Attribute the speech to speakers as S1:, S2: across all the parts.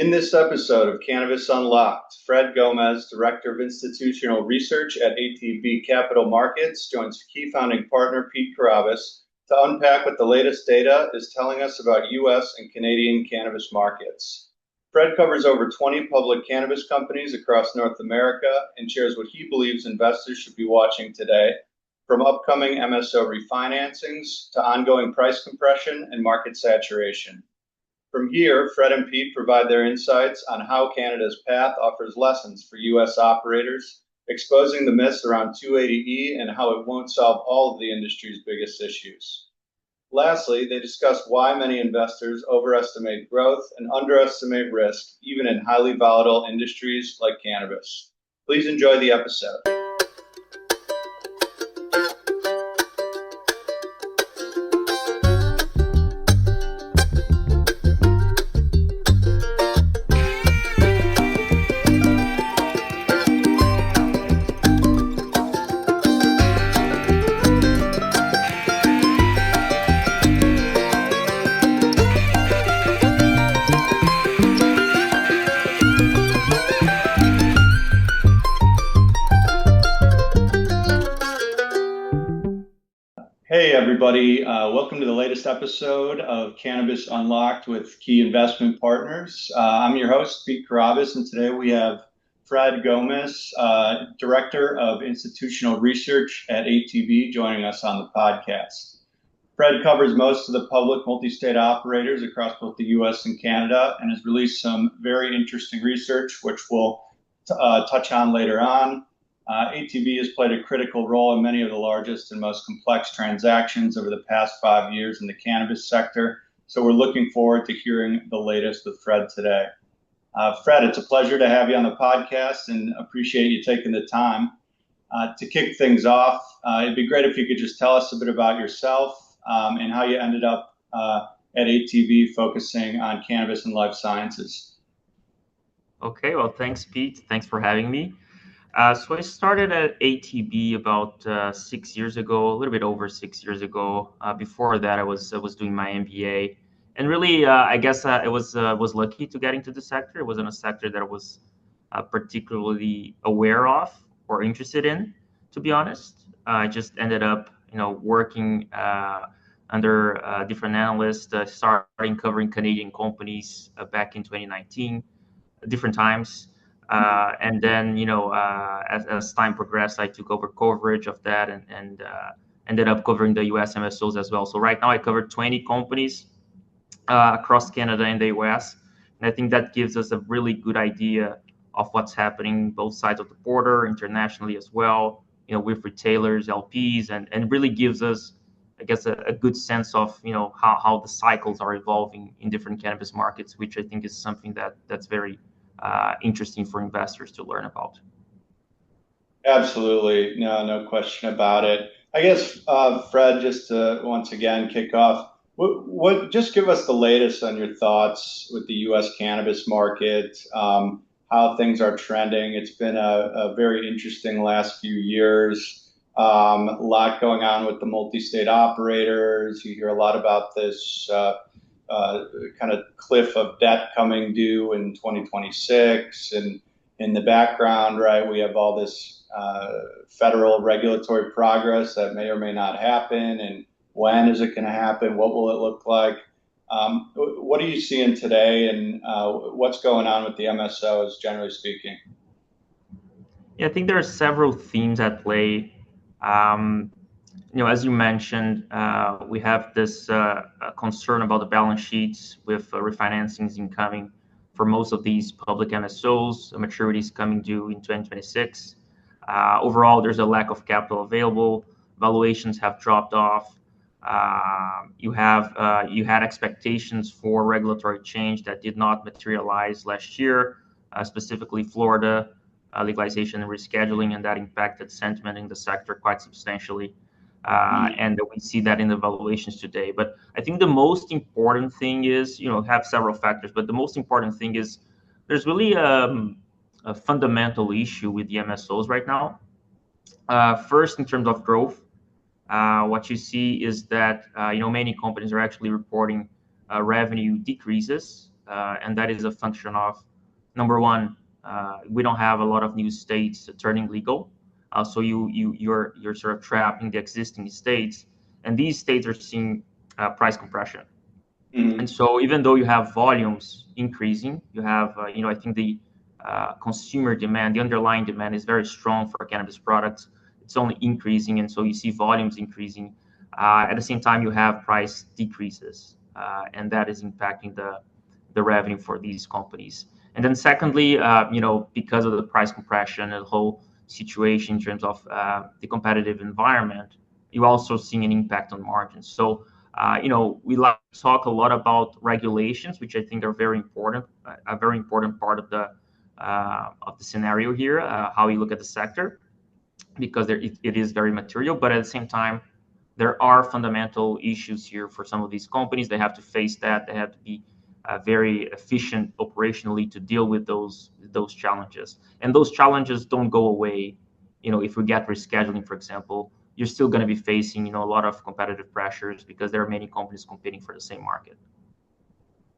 S1: In this episode of Cannabis Unlocked, Fred Gomez, Director of Institutional Research at ATB Capital Markets, joins key founding partner Pete Karabas to unpack what the latest data is telling us about U.S. and Canadian cannabis markets. Fred covers over 20 public cannabis companies across North America and shares what he believes investors should be watching today, from upcoming MSO refinancings to ongoing price compression and market saturation. From here, Fred and Pete provide their insights on how Canada's path offers lessons for U.S. operators, exposing the myths around 280E and how it won't solve all of the industry's biggest issues. Lastly, they discuss why many investors overestimate growth and underestimate risk, even in highly volatile industries like cannabis. Please enjoy the episode. Hey, everybody. Welcome to the latest episode of Cannabis Unlocked with Key Investment Partners. I'm your host, Pete Karabas, and today we have Fred Gomez, Director of Institutional Research at ATB, joining us on the podcast. Fred covers most of the public multi-state operators across both the U.S. and Canada and has released some very interesting research, which we'll touch on later on. ATB has played a critical role in many of the largest and most complex transactions over the past 5 years in the cannabis sector. So we're looking forward to hearing the latest with Fred today. Fred, it's a pleasure to have you on the podcast and appreciate you taking the time. To kick things off, it'd be great if you could just tell us a bit about yourself and how you ended up at ATB focusing on cannabis and life sciences.
S2: Okay, well, thanks, Pete. Thanks for having me. So I started at ATB about 6 years ago, a little bit over 6 years ago. Before that, I was doing my MBA, and really, I guess I was lucky to get into the sector. It wasn't a sector that I was particularly aware of or interested in, to be honest. I just ended up, working under different analysts, starting covering Canadian companies back in 2019, different times. And then, as time progressed, I took over coverage of that and ended up covering the U.S. MSOs as well. So right now I cover 20 companies across Canada and the U.S. And I think that gives us a really good idea of what's happening both sides of the border, internationally as well, with retailers, LPs, and really gives us, I guess, a good sense of, how the cycles are evolving in different cannabis markets, which I think is something that's very interesting for investors to learn about.
S1: Absolutely. No question about it. I guess, Fred, just to once again kick off, just give us the latest on your thoughts with the U.S. cannabis market, how things are trending. It's been a very interesting last few years. A lot going on with the multi-state operators. You hear a lot about this kind of cliff of debt coming due in 2026, and in the background, right, we have all this federal regulatory progress that may or may not happen, and when is it going to happen? What will it look like? What are you seeing today, and what's going on with the MSOs, generally speaking?
S2: Yeah, I think there are several themes at play. As you mentioned, we have this concern about the balance sheets with refinancings incoming for most of these public MSOs, maturities coming due in 2026. Overall, there's a lack of capital available. Valuations have dropped off. You had expectations for regulatory change that did not materialize last year, specifically Florida legalization and rescheduling, and that impacted sentiment in the sector quite substantially. And we see that in the valuations today. But I think the most important thing is, have several factors, but the most important thing is there's really a fundamental issue with the MSOs right now. First, in terms of growth, what you see is that many companies are actually reporting revenue decreases and that is a function of number one, we don't have a lot of new states turning legal, so you're sort of trapped in the existing states, and these states are seeing price compression. And
S1: Mhm.
S2: so even though you have volumes increasing, you have, I think the consumer demand, the underlying demand is very strong for cannabis products. It's only increasing, and so you see volumes increasing. At the same time, you have price decreases, and that is impacting the revenue for these companies. And then secondly, because of the price compression and the whole situation in terms of the competitive environment, you're also seeing an impact on margins. So we like to talk a lot about regulations, which I think are very important, a very important part of the scenario here, how you look at the sector, because it is very material. But at the same time, there are fundamental issues here for some of these companies. They have to face that. They have to be very efficient operationally to deal with those challenges. And those challenges don't go away. If we get rescheduling, for example, you're still going to be facing a lot of competitive pressures because there are many companies competing for the same market.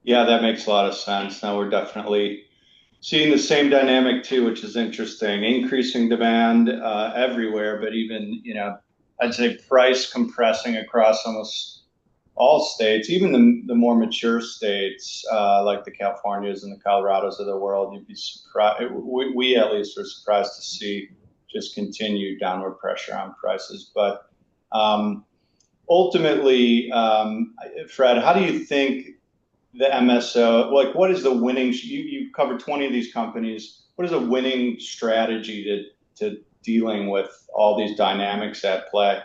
S1: Yeah, that makes a lot of sense. Now we're definitely seeing the same dynamic too, which is interesting. Increasing demand everywhere, but even, I'd say price compressing across almost all states, even the more mature states like the Californias and the Colorados of the world. You'd be surprised. We at least were surprised to see just continued downward pressure on prices. But um, ultimately, Fred, how do you think the MSO, like what is the winning, you covered 20 of these companies. What is a winning strategy to dealing with all these dynamics at play?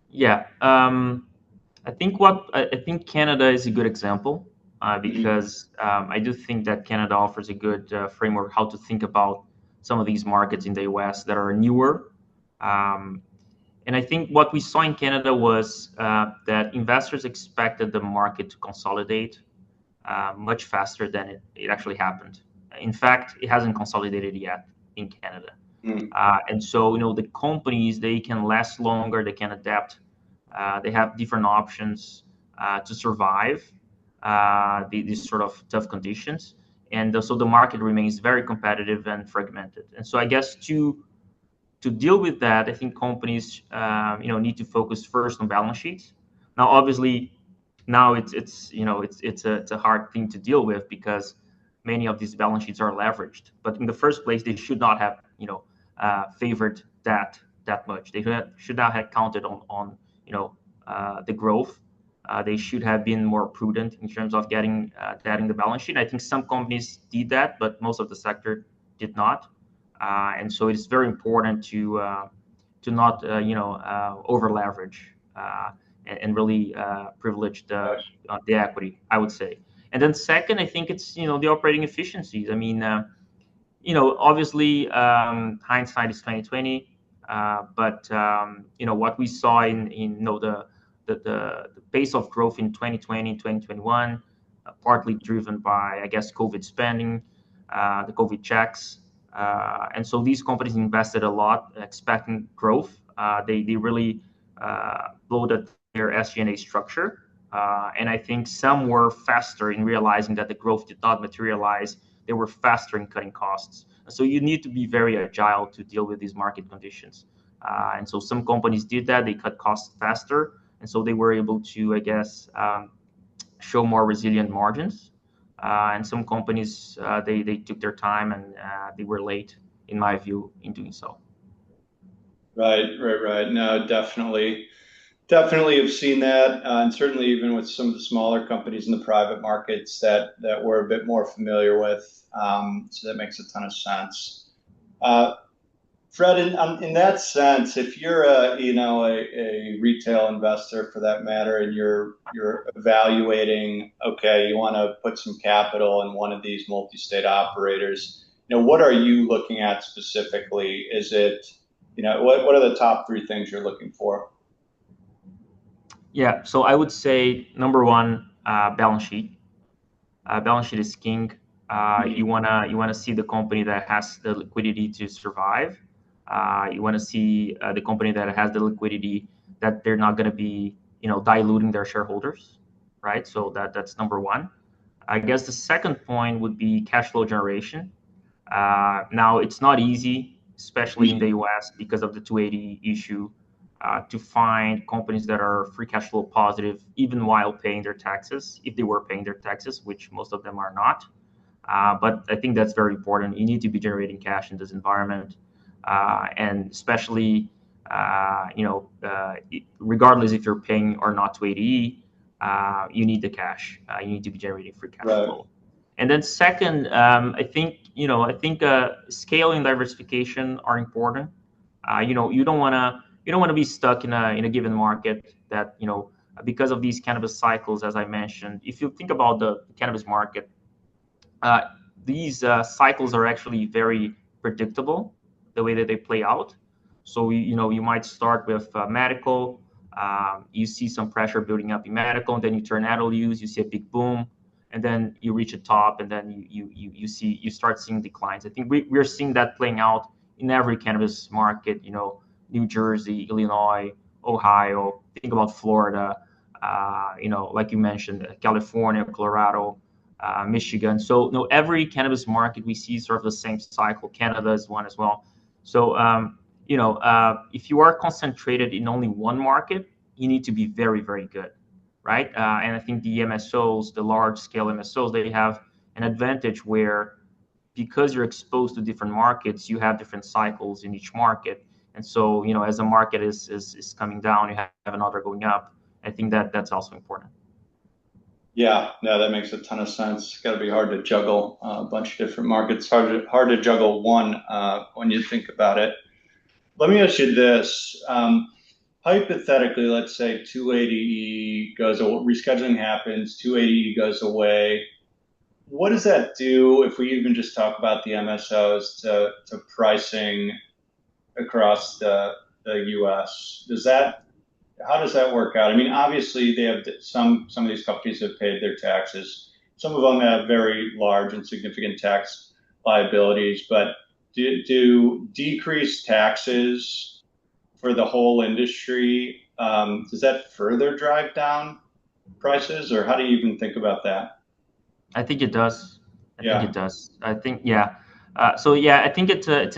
S2: Yeah, I think Canada is a good example
S1: Mhm.
S2: because I do think that Canada offers a good framework how to think about some of these markets in the US that are newer. Um, and I think what we saw in Canada was that investors expected the market to consolidate much faster than it actually happened. In fact, it hasn't consolidated yet in Canada.
S1: Mm.
S2: And so, the companies, they can last longer, they can adapt, they have different options to survive these sort of tough conditions. And so the market remains very competitive and fragmented. And so I guess to deal with that, I think companies, need to focus first on balance sheets. Now, obviously, now it's a hard thing to deal with because many of these balance sheets are leveraged. But in the first place, they should not have favored that much. They should not have counted on the growth. They should have been more prudent in terms of getting that in the balance sheet. I think some companies did that, but most of the sector did not. And so it is very important to not over leverage and really privilege the equity, I would say. And then second, I think it's the operating efficiencies. I mean, obviously, hindsight is 2020, but what we saw in the pace of growth in 2020, 2021, partly driven by, I guess, COVID spending, the COVID checks. And so these companies invested a lot, expecting growth. They really bloated their SG&A structure. And I think some were faster in realizing that the growth did not materialize. They were faster in cutting costs. So you need to be very agile to deal with these market conditions. And so some companies did that. They cut costs faster. And so they were able to, I guess, show more resilient margins. And some companies, they took their time and they were late, in my view, in doing so.
S1: Right, right, right. No, definitely have seen that, and certainly even with some of the smaller companies in the private markets that we're a bit more familiar with. So that makes a ton of sense. Uh, Fred, in that sense, if you're a retail investor for that matter, and you're evaluating, okay, you want to put some capital in one of these multi-state operators, what are you looking at specifically? Is it, what are the top three things you're looking for?
S2: Yeah, so I would say number one, balance sheet. Balance sheet is king. You wanna see the company that has the liquidity to survive. You want to see the company that has the liquidity that they're not going to be diluting their shareholders, right? So that's number one. I guess the second point would be cash flow generation. Now, it's not easy, especially in the US, because of the 280 issue, to find companies that are free cash flow positive, even while paying their taxes, if they were paying their taxes, which most of them are not. But I think that's very important. You need to be generating cash in this environment, and especially, regardless if you're paying or not 280E, you need the cash. You need to be generating free cash
S1: Right.
S2: flow. And then second, I think scale and diversification are important. You don't want to be stuck in a given market that because of these cannabis cycles, as I mentioned. If you think about the cannabis market, uh, these cycles are actually very predictable, the way that they play out. So you might start with medical, you see some pressure building up in medical, and then you turn adult use, you see a big boom, and then you reach a top, and then you start seeing declines. I think we're seeing that playing out in every cannabis market. New Jersey, Illinois, Ohio. Think about Florida. Like you mentioned, California, Colorado, Michigan. So every cannabis market we see sort of the same cycle. Canada is one as well. So if you are concentrated in only one market, you need to be very, very good, right? And I think the MSOs, the large scale MSOs, they have an advantage where, because you're exposed to different markets, you have different cycles in each market. And so as the market is coming down, you have another going up. I think that's also important.
S1: Yeah, no, that makes a ton of sense. It's got to be hard to juggle a bunch of different markets. Hard to juggle one when you think about it. Let me ask you this. Hypothetically, let's say 280E goes, rescheduling happens, 280E goes away. What does that do if we even just talk about the MSOs to pricing across the US? How does that work out? I mean, obviously they have some of these companies have paid their taxes. Some of them have very large and significant tax liabilities, but do decreased taxes for the whole industry, does that further drive down prices, or how do you even think about that?
S2: I think it does. I think
S1: Yeah,
S2: it does. I think, yeah. So yeah, I think it's an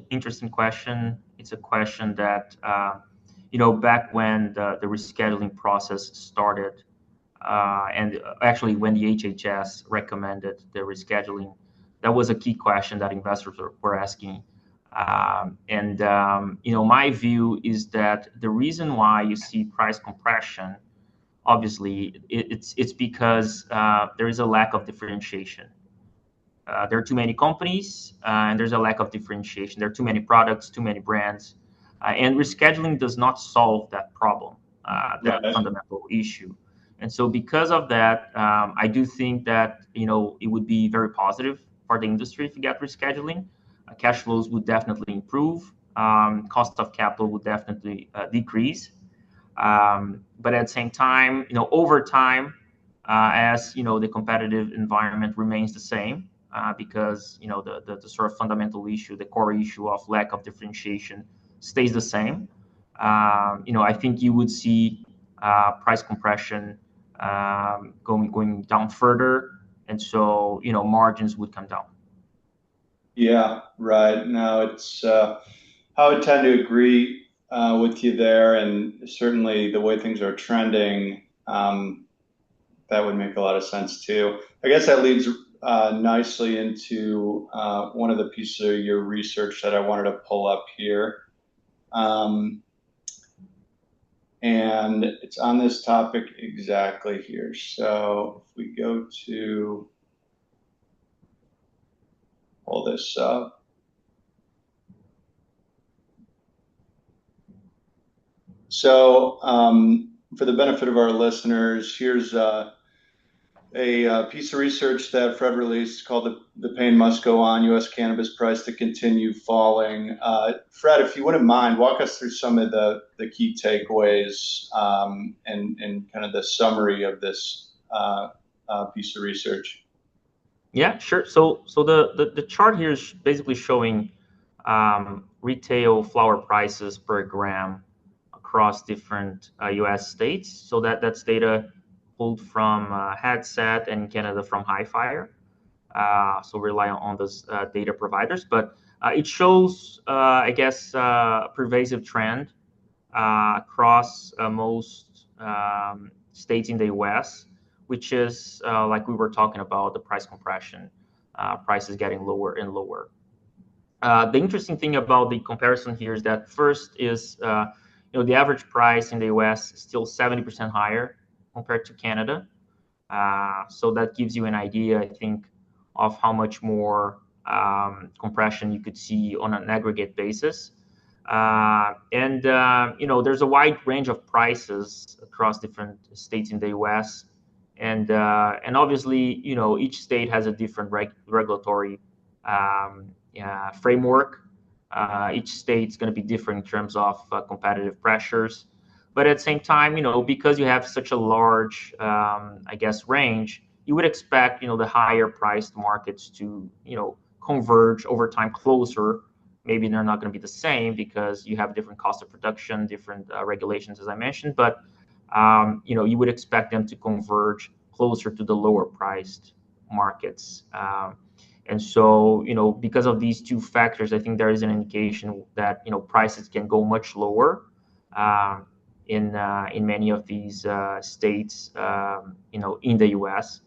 S2: interesting question. It's a question that back when the rescheduling process started, and actually when the HHS recommended the rescheduling, that was a key question that investors were asking. And my view is that the reason why you see price compression, obviously, it's because there is a lack of differentiation. There are too many companies, and there's a lack of differentiation. There are too many products, too many brands, and rescheduling does not solve that problem, that
S1: right.
S2: fundamental issue. And so, because of that, I do think that it would be very positive for the industry if you get rescheduling. Cash flows would definitely improve. Cost of capital would definitely decrease. But at the same time, over time, as the competitive environment remains the same, because the sort of fundamental issue, the core issue of lack of differentiation stays the same. I think you would see price compression going down further, and so margins would come down.
S1: Yeah, right. No, I would tend to agree with you there, and certainly the way things are trending, that would make a lot of sense too. I guess that leads nicely into one of the pieces of your research that I wanted to pull up here. Um, and it's on this topic exactly here. So if we go to pull this up. So for the benefit of our listeners, here's a piece of research that Fred released called The Pain Must Go On, U.S. Cannabis Price to Continue Falling. Fred, if you wouldn't mind, walk us through some of the key takeaways and kind of the summary of this piece of research.
S2: Yeah, sure. So the chart here is basically showing retail flower prices per gram across different U.S. states. So that's data pulled from Headset, and in Canada from Highfire. So rely on those data providers. But it shows, I guess, a pervasive trend across most states in the U.S., which is like we were talking about the price compression, prices getting lower and lower. The interesting thing about the comparison here is that first is the average price in the U.S. is still 70% higher compared to Canada. So that gives you an idea, I think, of how much more compression you could see on an aggregate basis. There's a wide range of prices across different states in the U.S. And obviously, each state has a different regulatory framework. Each state's going to be different in terms of competitive pressures. But at the same time, because you have such a large, I guess, range, you would expect, the higher priced markets to, converge over time closer. Maybe they're not going to be the same because you have different cost of production, different regulations, as I mentioned. But, you would expect them to converge closer to the lower priced markets. And so, because of these two factors, I think there is an indication that, prices can go much lower. In many of these states, in the U.S.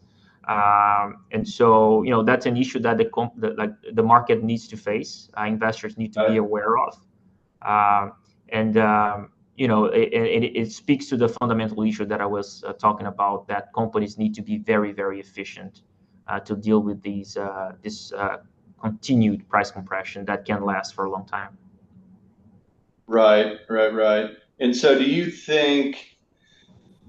S2: And so, that's an issue that the market needs to face. Investors need to be aware of, it speaks to the fundamental issue that I was talking about, that companies need to be very, very efficient to deal with this continued price compression that can last for a long time.
S1: Right. And so do you think,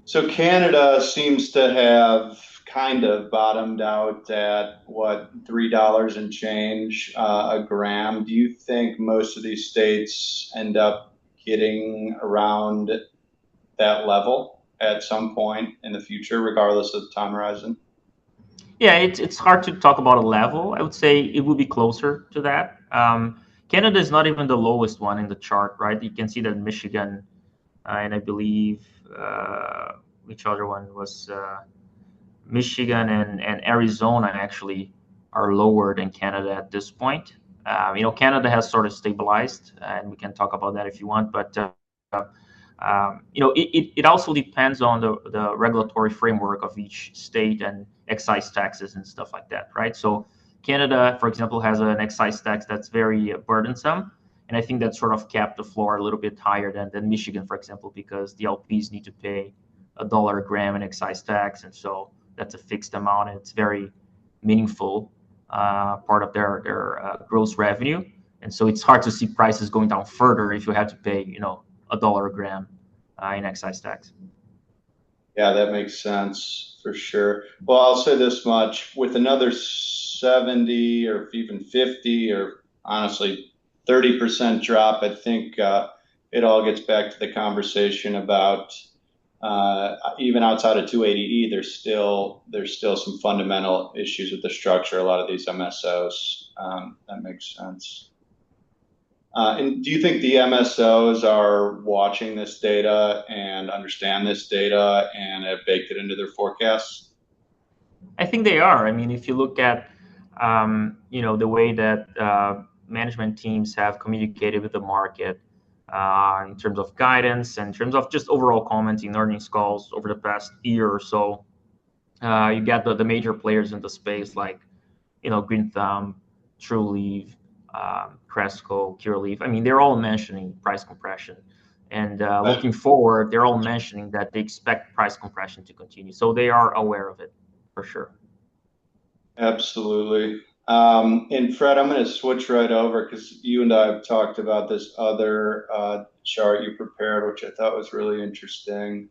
S1: so Canada seems to have kind of bottomed out at what, $3 and change a gram. Do you think most of these states end up getting around that level at some point in the future, regardless of the time horizon?
S2: Yeah, it's hard to talk about a level. I would say it would be closer to that. Canada is not even the lowest one in the chart, right? You can see that Michigan, and I believe which other one was Michigan and Arizona actually are lower than Canada at this point. Canada has sort of stabilized, and we can talk about that if you want. But it also depends on the regulatory framework of each state and excise taxes and stuff like that, right? So Canada, for example, has an excise tax that's very burdensome, and I think that sort of capped the floor a little bit higher than Michigan, for example, because the LPs need to pay $1 a gram in excise tax, and so that's a fixed amount, and it's very meaningful part of their gross revenue. And so it's hard to see prices going down further if you have to pay, $1 a gram in excise tax.
S1: Yeah, that makes sense for sure. Well, I'll say this much: with another 70 or even 50 or honestly 30% drop, I think it all gets back to the conversation about even outside of 280E, there's still some fundamental issues with the structure. A lot of these MSOs, that makes sense. And do you think the MSOs are watching this data and understand this data and have baked it into their forecasts?
S2: I think they are. I mean, if you look at the way that management teams have communicated with the market in terms of guidance, and in terms of just overall commenting earnings calls over the past year or so, you get the major players in the space like Green Thumb, Trulieve, Cresco, Curaleaf. I mean, they're all mentioning price compression. And looking forward, they're all mentioning that they expect price compression to continue. So they are aware of it, for sure.
S1: Absolutely. And Fred, I'm going to switch right over because you and I have talked about this other chart you prepared, which I thought was really interesting.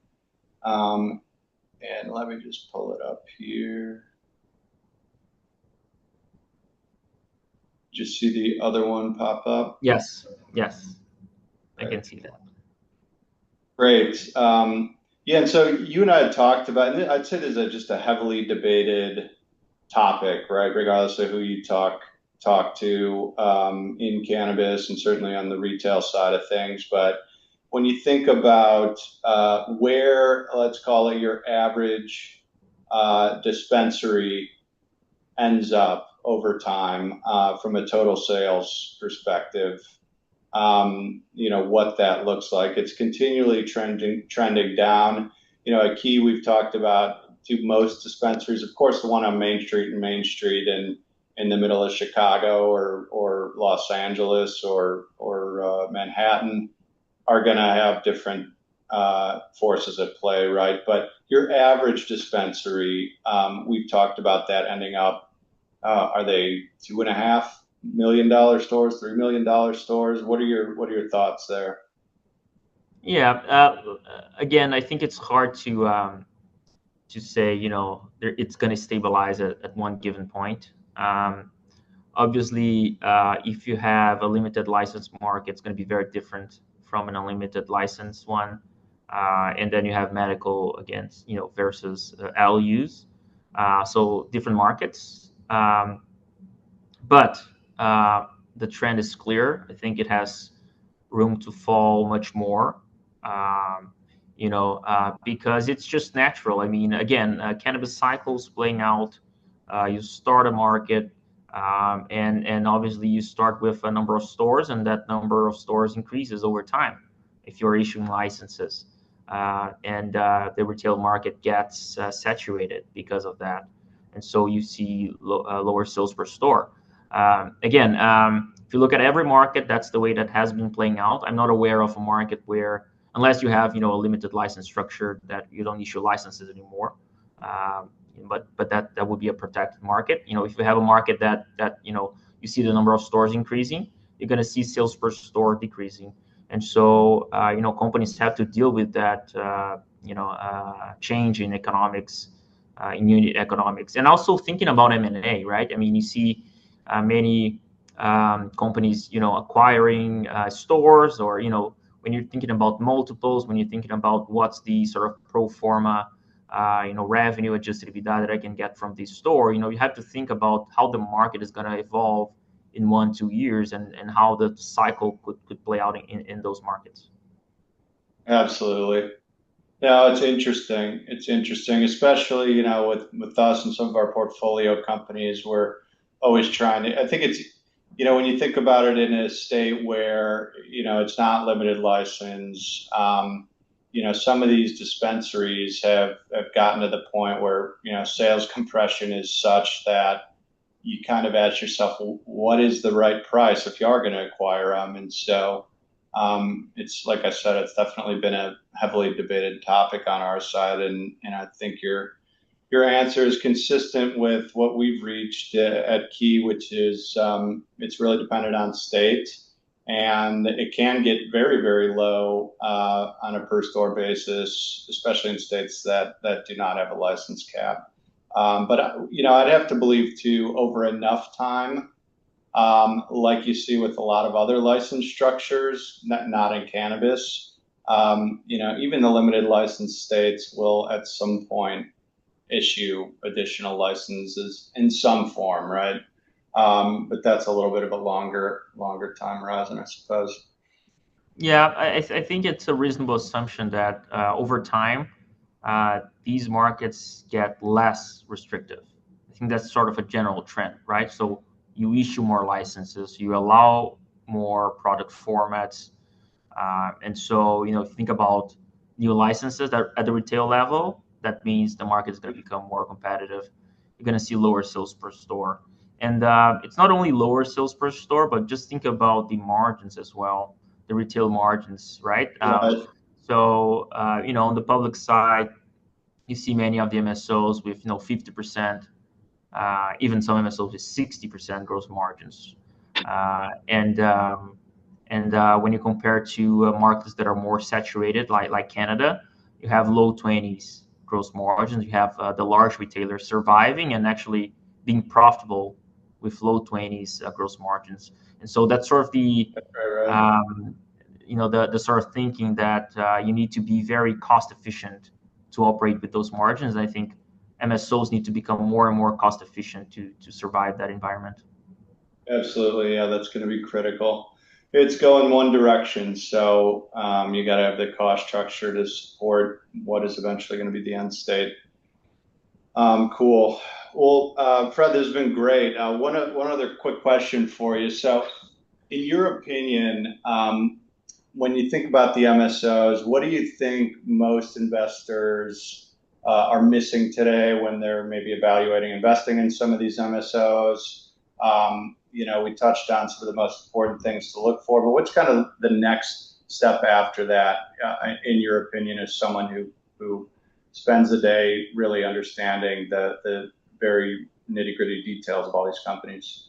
S1: And let me just pull it up here. Just see the other one pop up?
S2: Yes, I can see that.
S1: Great. Yeah, and so you and I had talked about, and I'd say this is just a heavily debated topic, right? Regardless of who you talk to in cannabis, and certainly on the retail side of things. But when you think about where, let's call it your average dispensary ends up over time from a total sales perspective, what that looks like. It's continually trending down. A key we've talked about to most dispensaries, of course, the one on Main Street and in the middle of Chicago or Los Angeles or Manhattan are going to have different forces at play, right? But your average dispensary, we've talked about that ending up, are they $2.5 million stores, $3 million stores? What are your thoughts there?
S2: Yeah. Again, I think it's hard to say, it's going to stabilize at one given point. Obviously, if you have a limited license market, it's going to be very different from an unlimited license one. And then you have medical against, versus LUs. So different markets. But the trend is clear. I think it has room to fall much more, because it's just natural. I mean, again, cannabis cycles playing out. You start a market, and obviously you start with a number of stores, and that number of stores increases over time if you're issuing licenses, and the retail market gets saturated because of that, and so you see lower sales per store. Again, if you look at every market, that's the way that has been playing out. I'm not aware of a market where, unless you have, a limited license structure, that you don't issue licenses anymore. But that would be a protected market. If you have a market that you see the number of stores increasing, you're going to see sales per store decreasing, and so companies have to deal with that change in economics, in unit economics, and also thinking about M&A, right? I mean, you see many companies, acquiring stores, or when you're thinking about multiples, when you're thinking about what's the sort of pro forma, revenue adjusted EBITDA that I can get from this store, you have to think about how the market is going to evolve in 1-2 years, and how the cycle could play out in those markets.
S1: Absolutely. No, it's interesting. It's interesting, especially, with us and some of our portfolio companies, we're always trying to, I think it's, when you think about it in a state where, it's not limited license, some of these dispensaries have gotten to the point where, sales compression is such that you kind of ask yourself, well, what is the right price if you are going to acquire them? And so, it's like I said, it's definitely been a heavily debated topic on our side, and I think your answer is consistent with what we've reached at Key, which is it's really dependent on state, and it can get very, very low on a per store basis, especially in states that do not have a license cap. But I'd have to believe too, over enough time, like you see with a lot of other license structures, not in cannabis. Even the limited license states will at some point issue additional licenses in some form, right? But that's a little bit of a longer time horizon, I suppose.
S2: Yeah, I think it's a reasonable assumption that over time, these markets get less restrictive. I think that's sort of a general trend, right? So you issue more licenses, you allow more product formats, and so if you think about new licenses that at the retail level, that means the market is going to become more competitive. You're going to see lower sales per store, and it's not only lower sales per store, but just think about the margins as well, the retail margins, right?
S1: Right.
S2: So on the public side, you see many of the MSOs with 50%, even some MSOs with 60% gross margins, and when you compare to markets that are more saturated, like Canada, you have low 20s gross margins. You have the large retailers surviving and actually being profitable with low 20s gross margins. And so that's sort of
S1: Right.
S2: um, the sort of thinking that you need to be very cost efficient to operate with those margins. I think MSOs need to become more and more cost efficient to survive that environment.
S1: Absolutely. Yeah, that's going to be critical. it's going one direction. So you got to have the cost structure to support what is eventually going to be the end state. Cool. Well, Fred, this has been great. One other quick question for you. So, in your opinion, when you think about the MSOs, what do you think most investors are missing today when they're maybe evaluating investing in some of these MSOs? We touched on some of the most important things to look for, but what's kind of the next step after that, in your opinion, as someone who spends the day really understanding the very nitty gritty details of all these companies?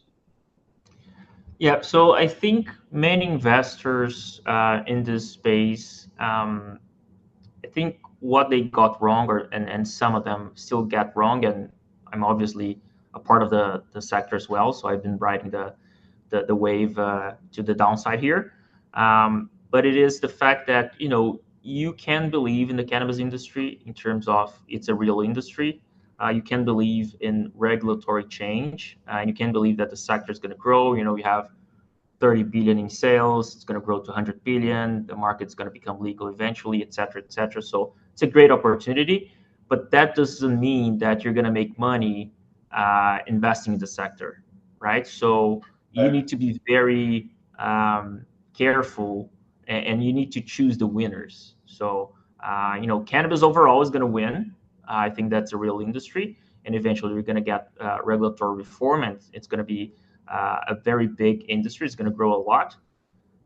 S2: Yeah, so I think many investors in this space, I think what they got wrong, and some of them still get wrong, and I'm obviously a part of the sector as well, so I've been riding the wave to the downside here. But it is the fact that you can believe in the cannabis industry in terms of it's a real industry. You can believe in regulatory change, and you can believe that the sector is going to grow. You have 30 billion in sales, it's going to grow to 100 billion, the market's going to become legal eventually, et cetera, et cetera. So it's a great opportunity, but that doesn't mean that you're going to make money investing in the sector, right? So you need to be very careful, and you need to choose the winners. So cannabis overall is going to win. I think that's a real industry, and eventually we're going to get regulatory reform, and it's going to be a very big industry. It's going to grow a lot.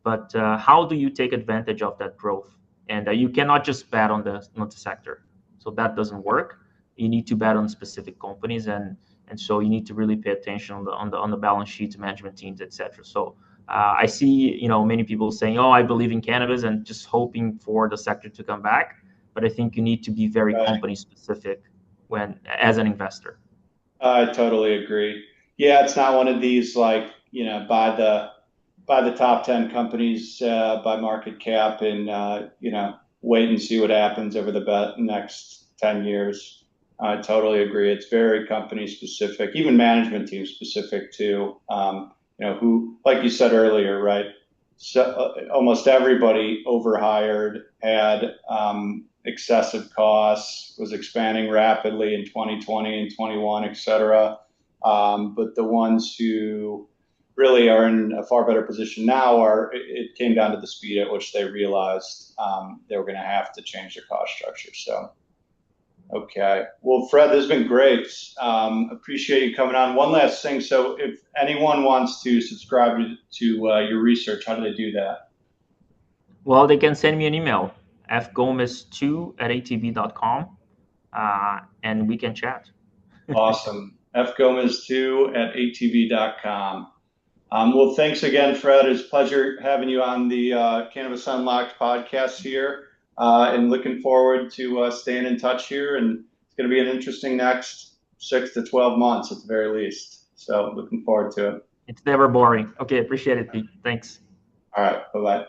S2: But how do you take advantage of that growth? And you cannot just bet on the sector. So that doesn't work. You need to bet on specific companies, and so you need to really pay attention on the balance sheets, management teams, etc. So I see many people saying, "Oh, I believe in cannabis," and just hoping for the sector to come back. But I think you need to be very
S1: Right.
S2: company specific when as an investor.
S1: I totally agree. Yeah, it's not one of these like, buy the top 10 companies by market cap and wait and see what happens over the next 10 years. I totally agree. It's very company specific, even management team specific too. Who, like you said earlier, right? So almost everybody overhired, had excessive costs, was expanding rapidly in 2020 and 21, et cetera. But the ones who really are in a far better position now it came down to the speed at which they realized they were going to have to change their cost structure. So, okay. Well, Fred, this has been great. Appreciate you coming on. One last thing. So if anyone wants to subscribe to your research, how do they do that?
S2: Well, they can send me an email, fgomez2@atb.com, and we can chat.
S1: Awesome. fgomez2@atb.com. Well, thanks again, Fred. It's a pleasure having you on the Cannabis Unlocked podcast here, and looking forward to staying in touch here. And it's going to be an interesting next 6 to 12 months at the very least. So looking forward to it.
S2: It's never boring. Okay, appreciate it, Pete. Thanks.
S1: All right. Bye bye.